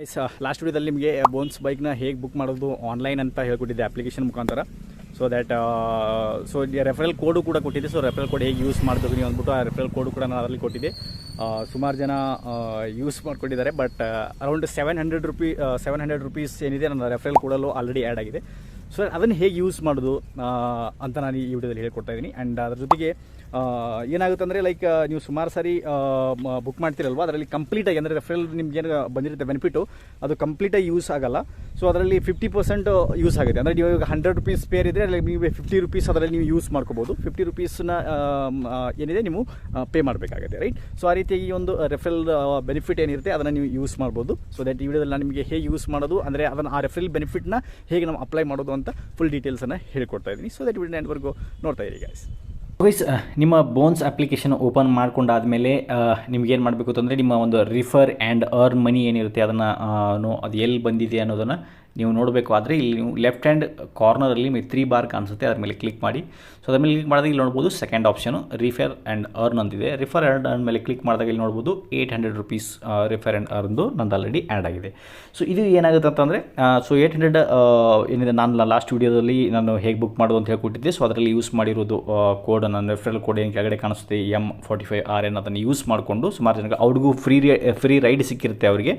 Guys last ವಿಡಿಯೋದಲ್ಲಿ ನಿಮಗೆ bones ಬೈಕ್ನ ಹೇಗೆ ಬುಕ್ ಮಾಡೋದು ಆನ್ಲೈನ್ ಅಂತ ಹೇಳ್ಕೊಟ್ಟಿದ್ದೆ ಅಪ್ಲಿಕೇಶನ್ ಮುಖಾಂತರ. ಸೊ ದ್ಯಾಟ್ ಸೊ ರೆಫರಲ್ ಕೋಡು ಕೂಡ ಕೊಟ್ಟಿದ್ದೆ. ಸೊ ರೆಫರಲ್ ಕೋಡ್ ಹೇಗೆ ಯೂಸ್ ಮಾಡಬೇಕು ನೀವು ಅಂದ್ಬಿಟ್ಟು ಆ ರೆಫರಲ್ ಕೋಡು ಕೂಡ ನಾನು ಅದರಲ್ಲಿ ಕೊಟ್ಟಿದ್ದೆ. ಸುಮಾರು ಜನ ಯೂಸ್ ಮಾಡ್ಕೊಂಡಿದ್ದಾರೆ. ಬಟ್ ಅರೌಂಡ್ 700 ರುಪೀಸ್ ಏನಿದೆ ನನ್ನ ರೆಫರಲ್ ಕೋಡಲ್ಲೂ ಆಲ್ರೆಡಿ ಆ್ಯಡ್ ಆಗಿದೆ. ಸೊ ಅದನ್ನು ಹೇಗೆ ಯೂಸ್ ಮಾಡೋದು ಅಂತ ನಾನು ಈ ವಿಡಿಯೋದಲ್ಲಿ ಹೇಳ್ಕೊಡ್ತಾ ಇದ್ದೀನಿ. ಆ್ಯಂಡ್ ಅದ್ರ ಜೊತೆಗೆ ಏನಾಗುತ್ತೆ ಅಂದರೆ ಲೈಕ್ ನೀವು ಸುಮಾರು ಸಾರಿ ಬುಕ್ ಮಾಡ್ತಿರಲ್ವ, ಅದರಲ್ಲಿ ಕಂಪ್ಲೀಟಾಗಿ ಅಂದರೆ ರೆಫರಲ್ ನಿಮ್ಗೆ ಏನು ಬಂದಿರುತ್ತೆ ಬೆನಿಫಿಟು ಅದು ಕಂಪ್ಲೀಟಾಗಿ ಯೂಸ್ ಆಗೋಲ್ಲ. ಸೊ ಅದರಲ್ಲಿ 50% ಯೂಸ್ ಆಗುತ್ತೆ. ಅಂದರೆ ನೀವು ಈಗ 100 ರುಪೀಸ್ ಪೇರ್ ಇದ್ದರೆ ಅಲ್ಲಿ ನೀವು 50 ರುಪೀಸ್ ಅದರಲ್ಲಿ ನೀವು ಯೂಸ್ ಮಾಡ್ಕೋಬೋದು. 50 ರುಪೀಸ್ನ ಏನಿದೆ ನೀವು ಪೇ ಮಾಡಬೇಕಾಗುತ್ತೆ, ರೈಟ್. ಸೊ ಆ ರೀತಿಯಾಗಿ ಒಂದು ರೆಫರಲ್ ಬೆನಿಫಿಟ್ ಏನಿರುತ್ತೆ ಅದನ್ನು ನೀವು ಯೂಸ್ ಮಾಡ್ಬೋದು. ಸೊ ದಟ್ ಈ ವಿಡಿಯೋದಲ್ಲಿ ನಾನು ನಿಮಗೆ ಹೇಗೆ ಯೂಸ್ ಮಾಡೋದು ಅಂದರೆ ಅದನ್ನು ಆ ರೆಫರಲ್ ಬೆನಿಫಿಟ್ನ ಹೇಗೆ ನಾವು ಅಪ್ಲೈ ಮಾಡೋದು ಅಂತ ಫುಲ್ ಡೀಟೇಲ್ಸನ್ನು ಹೇಳ್ಕೊಡ್ತಾ ಇದ್ದೀನಿ. ಸೊ ದಟ್ ವಿಡಿಯೋ ಎಂಡ್ವರೆಗೂ ನೋಡ್ತಾ ಇರಿ ಗೈಸ್. ಗೈಸ್, ನಿಮ್ಮ ಬೋನ್ಸ್ ಅಪ್ಲಿಕೇಶನ್ ಓಪನ್ ಮಾಡ್ಕೊಂಡಾದಮೇಲೆ ನಿಮ್ಗೇನು ಮಾಡಬೇಕು ಅಂತಂದರೆ ನಿಮ್ಮ ಒಂದು ರಿಫರ್ ಆ್ಯಂಡ್ ಅರ್ನ್ ಮನಿ ಏನಿರುತ್ತೆ ಅದನ್ನು ಅದು ಎಲ್ಲಿ ಬಂದಿದೆ ಅನ್ನೋದನ್ನು ನೀವು ನೋಡಬೇಕು. ಆದರೆ ಇಲ್ಲಿ ನೀವು ಲೆಫ್ಟ್ ಹ್ಯಾಂಡ್ ಕಾರ್ನರಲ್ಲಿ ನಿಮಗೆ 3 ಬಾರ್ ಕಾಣಿಸುತ್ತೆ, ಅದ್ರ ಮೇಲೆ ಕ್ಲಿಕ್ ಮಾಡಿ. ಸೊ ಅದ್ರ ಮೇಲೆ ಕ್ಲಿಕ್ ಮಾಡಿದಾಗ ಇಲ್ಲಿ ನೋಡ್ಬೋದು second option refer and earn ಅಂತಿದೆ. ರಿಫರ್ ಆ್ಯಂಡ್ ಅರ್ನ್ ಮೇಲೆ ಕ್ಲಿಕ್ ಮಾಡಿದಾಗ ಇಲ್ಲಿ ನೋಡ್ಬೋದು 800 ರುಪೀಸ್ ರಿಫರ್ ಆ್ಯಂಡ್ ಅರ್ನ್ದು ನಂದು ಆಲ್ರೆಡಿ ಆ್ಯಡ್ ಆಗಿದೆ. ಸೊ ಇದು ಏನಾಗುತ್ತೆ ಅಂತಂದರೆ ಸೊ 800 ಏನಿದೆ ನಾನು ಲಾಸ್ಟ್ ವೀಡಿಯೋದಲ್ಲಿ ನಾನು ಹೇಗೆ ಬುಕ್ ಮಾಡೋದು ಅಂತ ಹೇಳ್ಕೊಟ್ಟಿದ್ದೆ. ಸೊ ಅದರಲ್ಲಿ ಯೂಸ್ ಮಾಡಿರೋದು ಕೋಡ್ ನನ್ನ ರೆಫರಲ್ ಕೋಡ್ ಏನು ಕೆಳಗಡೆ ಕಾಣಿಸುತ್ತೆ M45RN ಅದನ್ನು ಯೂಸ್ ಮಾಡಿಕೊಂಡು ಸುಮಾರು ಜನಕ್ಕೆ ಅವ್ರಿಗೂ ಫ್ರೀ ರೈಡ್ ಸಿಕ್ಕಿರುತ್ತೆ ಅವರಿಗೆ,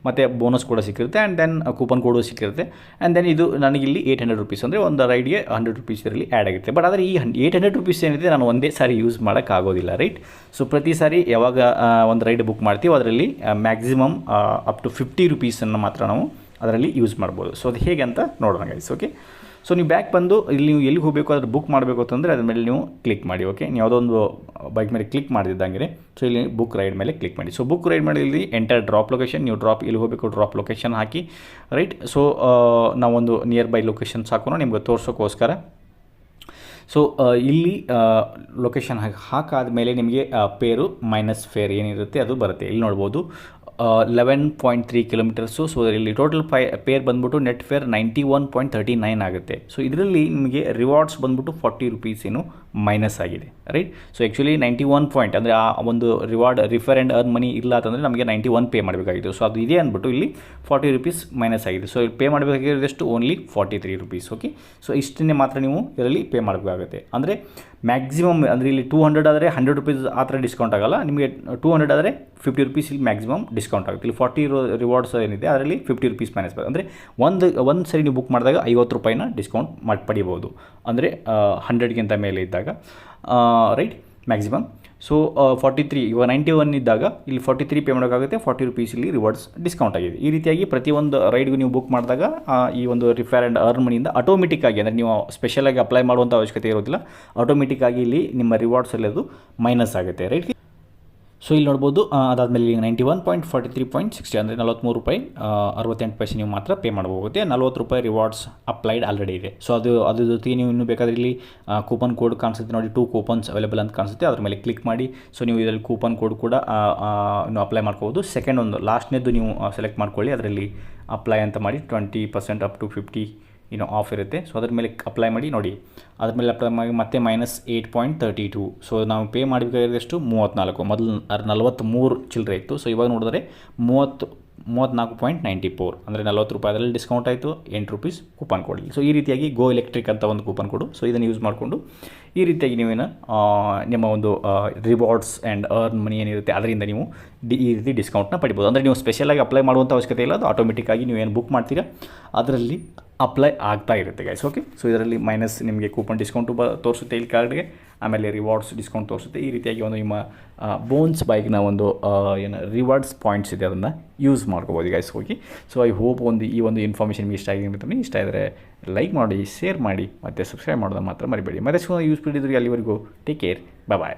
ಮತ್ತು ಬೋನಸ್ ಕೂಡ ಸಿಕ್ಕಿರುತ್ತೆ. ಆ್ಯಂಡ್ ದೆನ್ ಕೂಪನ್ ಕೋಡು ಸಿಕ್ಕಿರುತ್ತೆ. ಆ್ಯಂಡ್ ದೆನ್ ಇದು ನನಗಿಲ್ಲಿ 800 ರುಪೀಸ್ ಅಂದರೆ ಒಂದು ರೈಡ್ಗೆ 100 ರುಪೀಸ್ ಇದರಲ್ಲಿ ಆ್ಯಡ್ ಆಗುತ್ತೆ. ಬಟ್ ಆದರೆ ಈ 800 ರುಪೀಸ್ ಏನಿದೆ ನಾನು ಒಂದೇ ಸಾರಿ ಯೂಸ್ ಮಾಡೋಕ್ಕಾಗೋದಿಲ್ಲ, ರೈಟ್. ಸೊ ಪ್ರತಿ ಸಾರಿ ಯಾವಾಗ ಒಂದು ರೈಡ್ ಬುಕ್ ಮಾಡ್ತೀವಿ ಅದರಲ್ಲಿ ಮ್ಯಾಕ್ಸಿಮಮ್ ಅಪ್ ಟು 50 ರುಪೀಸನ್ನು ಮಾತ್ರ ನಾವು ಅದರಲ್ಲಿ ಯೂಸ್ ಮಾಡ್ಬೋದು. ಸೊ ಅದು ಹೇಗೆ ಅಂತ ನೋಡೋಣ ಗೈಸ್. ಓಕೆ, ಸೊ ನೀವು ಬ್ಯಾಕ್ ಬಂದು ಇಲ್ಲಿ ನೀವು ಎಲ್ಲಿಗೆ ಹೋಗಬೇಕು ಅದ್ರ ಬುಕ್ ಮಾಡಬೇಕು ಅಂತಂದರೆ ಅದ್ರ ಮೇಲೆ ನೀವು ಕ್ಲಿಕ್ ಮಾಡಿ. ಓಕೆ, ನೀವು ಯಾವುದೊಂದು ಬೈಕ್ ಮೇಲೆ ಕ್ಲಿಕ್ ಮಾಡಿದ್ದಂಗೆ ಸೊ ಇಲ್ಲಿ ಬುಕ್ ರೈಡ್ ಮೇಲೆ ಕ್ಲಿಕ್ ಮಾಡಿ. ಸೊ ಬುಕ್ ರೈಡ್ ಮೇಲೆ ಇಲ್ಲಿ ಎಂಟರ್ ಡ್ರಾಪ್ ಲೊಕೇಶನ್, ನೀವು ಡ್ರಾಪ್ ಎಲ್ಲಿ ಹೋಗಬೇಕು ಡ್ರಾಪ್ ಲೊಕೇಶನ್ ಹಾಕಿ, ರೈಟ್. ಸೊ ನಾವೊಂದು ನಿಯರ್ ಬೈ ಲೊಕೇಶನ್ಸ್ ಹಾಕೋಣ ನಿಮ್ಗೆ ತೋರಿಸೋಕ್ಕೋಸ್ಕರ. ಸೊ ಇಲ್ಲಿ ಲೊಕೇಶನ್ ಹಾಕಾದ್ಮೇಲೆ ನಿಮಗೆ ಪೇರು ಮೈನಸ್ ಫೇರ್ ಏನಿರುತ್ತೆ ಅದು ಬರುತ್ತೆ. ಇಲ್ಲಿ ನೋಡ್ಬೋದು 11.3 ಕಿಲೋಮೀಟರ್ಸು. ಸೊ ಇಲ್ಲಿ ಟೋಟಲ್ ಪೇರ್ ಬಂದ್ಬಿಟ್ಟು ನೆಟ್ ಫೇರ್ 91.39 ಆಗುತ್ತೆ. ಸೊ ಇದರಲ್ಲಿ ನಿಮಗೆ ರಿವಾರ್ಡ್ಸ್ ಬಂದ್ಬಿಟ್ಟು 40 ರುಪೀಸ್ ಏನು ಮೈನಸ್ ಆಗಿದೆ, ರೈಟ್. ಸೊ ಆ್ಯಕ್ಚುಲಿ 91 ಪಾಯಿಂಟ್ ಅಂದರೆ ಆ ಒಂದು ರಿಫರ್ ಆ್ಯಂಡ್ ಅರ್ನ್ ಮನಿ ಇಲ್ಲ ಅಂತಂದರೆ ನಮಗೆ 91 ಪೇ ಮಾಡಬೇಕಾಗಿತ್ತು. ಸೊ ಅದು ಇದೆ ಅಂದ್ಬಿಟ್ಟು ಇಲ್ಲಿ 40 ರುಪೀಸ್ ಮೈನಸ್ ಆಗಿದೆ. ಸೊ ಇಲ್ಲಿ ಪೇ ಮಾಡಬೇಕಾಗಿರೋದಷ್ಟು ಓನ್ಲಿ 43 ರುಪೀಸ್. ಓಕೆ, ಸೊ ಇಷ್ಟನ್ನೇ ಮಾತ್ರ ನೀವು ಇದರಲ್ಲಿ ಪೇ ಮಾಡಬೇಕಾಗುತ್ತೆ. ಅಂದರೆ ಮ್ಯಾಕ್ಸಿಮಮ್ ಅಂದರೆ ಇಲ್ಲಿ 200 ಆದರೆ 100 ರುಪೀಸ್ ಆ ಥರ ಡಿಸ್ಕೌಂಟ್ ಆಗೋಲ್ಲ. ನಿಮಗೆ 200 ಆದರೆ 50 ರುಪೀಸ್ ಇಲ್ಲಿ ಮ್ಯಾಕ್ಸಿಮಮ್ ಡಿಸ್ಕೌಂಟ್ ಆಗುತ್ತೆ. ಇಲ್ಲಿ 40 ರಿವಾರ್ಡ್ಸ್ ಏನಿದೆ ಅದರಲ್ಲಿ 50 ರುಪೀಸ್ ಮೈನಸ್ ಬರುತ್ತೆ. ಅಂದರೆ ಒಂದು ಸರಿ ನೀವು ಬುಕ್ ಮಾಡಿದಾಗ 50 ರೂಪಾಯಿನ ಡಿಸ್ಕೌಂಟ್ ಮಾಡಿ ಪಡಿಬೋದು, ಅಂದರೆ 100ಗಿಂತ ಮೇಲೆ ಇದ್ದಾಗ, ರೈಟ್, ಮ್ಯಾಕ್ಸಿಮಮ್. ಸೊ 43 ಇವಾಗ 91 ಇದ್ದಾಗ ಇಲ್ಲಿ 43 ಪೇ ಮಾಡೋಕ್ಕಾಗುತ್ತೆ. 40 ರುಪೀಸ್ ಇಲ್ಲಿ ರಿವಾರ್ಡ್ಸ್ ಡಿಸ್ಕೌಂಟ್ ಆಗಿದೆ. ಈ ರೀತಿಯಾಗಿ ಪ್ರತಿಯೊಂದು ರೈಡ್ಗೂ ನೀವು ಬುಕ್ ಮಾಡಿದಾಗ ಈ ಒಂದು ರಿಫರ್ ಆ್ಯಂಡ್ ಅರ್ನ್ ಮನಿಯಿಂದ ಆಟೋಮೆಟಿಕ್ಕಾಗಿ ಅಂದರೆ ನೀವು ಸ್ಪೆಷಲಾಗಿ ಅಪ್ಲೈ ಮಾಡುವಂಥ ಅವಶ್ಯಕತೆ ಇರೋದಿಲ್ಲ, ಆಟೋಮೆಟಿಕ್ಕಾಗಿ ಇಲ್ಲಿ ನಿಮ್ಮ ರಿವಾರ್ಡ್ಸಲ್ಲಿ ಅದು ಮೈನಸ್ ಆಗುತ್ತೆ, ರೈಟ್. ಸೊ ಇಲ್ಲಿ ನೋಡ್ಬೋದು ಅದಾದಮೇಲೆ 91.43.60 ಅಂದರೆ 43 ರೂಪಾಯಿ 68 ಪೈಸೆ ನೀವು ಮಾತ್ರ ಪೇ ಮಾಡಬಹುತ್ತೆ. 40 ರೂಪಾಯಿ ರಿವಾರ್ಡ್ಸ್ ಅಪ್ಲೈಡ್ ಆಲ್ರೆಡಿ ಇದೆ. ಸೊ ಅದ್ರ ಜೊತೆಗೆ ನೀವು ಇನ್ನೂ ಬೇಕಾದರೆ ಇಲ್ಲಿ ಕೂಪನ್ ಕೋಡ್ ಕಾಣಿಸುತ್ತೆ ನೋಡಿ, 2 ಕೂಪನ್ಸ್ ಅವೈಲೇಬಲ್ ಅಂತ ಕಾಣಿಸುತ್ತೆ, ಅದ್ರ ಮೇಲೆ ಕ್ಲಿಕ್ ಮಾಡಿ. ಸೊ ನೀವು ಇದರಲ್ಲಿ ಕೂಪನ್ ಕೋಡ್ ಕೂಡ ನೀವು ಅಪ್ಲೈ ಮಾಡ್ಕೋಬೋದು. ಸೆಕೆಂಡ್ ಒಂದು ಲಾಸ್ಟ್ನೇದು ನೀವು ಸೆಲೆಕ್ಟ್ ಮಾಡ್ಕೊಳ್ಳಿ, ಅದರಲ್ಲಿ ಅಪ್ಲೈ ಅಂತ ಮಾಡಿ 20% ಅಪ್ ಟು 50 ಆಫ್ ಇರುತ್ತೆ. ಸೊ ಅದ್ರ ಮೇಲೆ ಅಪ್ಲೈ ಮಾಡಿ ನೋಡಿ. ಅದ್ರ ಮೇಲೆ ಅಪ್ಲೈ ಮಾಡಿ ಮತ್ತೆ -8.32. ಸೊ ನಾವು ಪೇ ಮಾಡಬೇಕಾಗಿರೋದಷ್ಟು 34, ಮೊದಲು 43 ಚಿಲ್ಲರೆ ಇತ್ತು. ಸೊ ಇವಾಗ ನೋಡಿದ್ರೆ 34.94 ಅಂದರೆ 40 ರೂಪಾಯಿ ಅದರಲ್ಲಿ ಡಿಸ್ಕೌಂಟ್ ಆಯಿತು, 8 ರುಪೀಸ್ ಕೂಪನ್ ಕೋಡ್. ಸೊ ಈ ರೀತಿಯಾಗಿ ಗೋ ಎಲೆಕ್ಟ್ರಿಕ್ ಅಂತ ಒಂದು ಕೂಪನ್ ಕೋಡು. ಸೊ ಇದನ್ನು ಯೂಸ್ ಮಾಡಿಕೊಂಡು ಈ ರೀತಿಯಾಗಿ ನೀವೇನು ನಿಮ್ಮ ಒಂದು ರಿವಾರ್ಡ್ಸ್ ಆ್ಯಂಡ್ ಅರ್ನ್ ಮನಿ ಏನಿರುತ್ತೆ ಅದರಿಂದ ನೀವು ಈ ರೀತಿ ಡಿಸ್ಕೌಂಟ್ನ ಪಡಿಬೋದು. ಅಂದರೆ ನೀವು ಸ್ಪೆಷಲಾಗಿ ಅಪ್ಲೈ ಮಾಡುವಂಥ ಅವಶ್ಯಕತೆ ಇಲ್ಲ, ಅದು ಆಟೋಮೆಟಿಕ್ಕಾಗಿ ನೀವು ಏನು ಬುಕ್ ಮಾಡ್ತೀರಾ ಅದರಲ್ಲಿ ಅಪ್ಲೈ ಆಗ್ತಾ ಇರುತ್ತೆ ಗೈಸ್. ಓಕೆ, ಸೊ ಇದರಲ್ಲಿ ಮೈನಸ್ ನಿಮಗೆ ಕೂಪನ್ ಡಿಸ್ಕೌಂಟು ತೋರಿಸುತ್ತೆ ಇಲ್ಲಿ ಕಾರ್ಡ್ಗೆ, ಆಮೇಲೆ ರಿವಾರ್ಡ್ಸ್ ಡಿಸ್ಕೌಂಟ್ ತೋರಿಸುತ್ತೆ. ಈ ರೀತಿಯಾಗಿ ಒಂದು ನಿಮ್ಮ ಬೋನ್ಸ್ ಬೈಕ್ನ ಒಂದು ಏನು ರಿವಾರ್ಡ್ಸ್ ಪಾಯಿಂಟ್ಸ್ ಇದೆ ಅದನ್ನು ಯೂಸ್ ಮಾಡ್ಕೋಬೋದು ಗೈಸ್. ಹೋಗಿ ಸೊ ಐ ಹೋಪ್ ಈ ಒಂದು ಇನ್ಫಾರ್ಮೇಷನ್ ನಿಮಗೆ ಇಷ್ಟ ಆಗಿರ್ತೀನಿ. ಇಷ್ಟ ಇದ್ದರೆ ಲೈಕ್ ಮಾಡಿ, ಶೇರ್ ಮಾಡಿ, ಮತ್ತು ಸಬ್ಸ್ಕ್ರೈಬ್ ಮಾಡೋದನ್ನು ಮಾತ್ರ ಮರಿಬೇಡಿ. ಮತ್ತೆ ಯೂಸ್ಫುಲ್ ಇದ್ದರೆ ಅಲ್ಲಿವರೆಗೂ ಟೇಕ್ ಕೇರ್, ಬಾಯ್.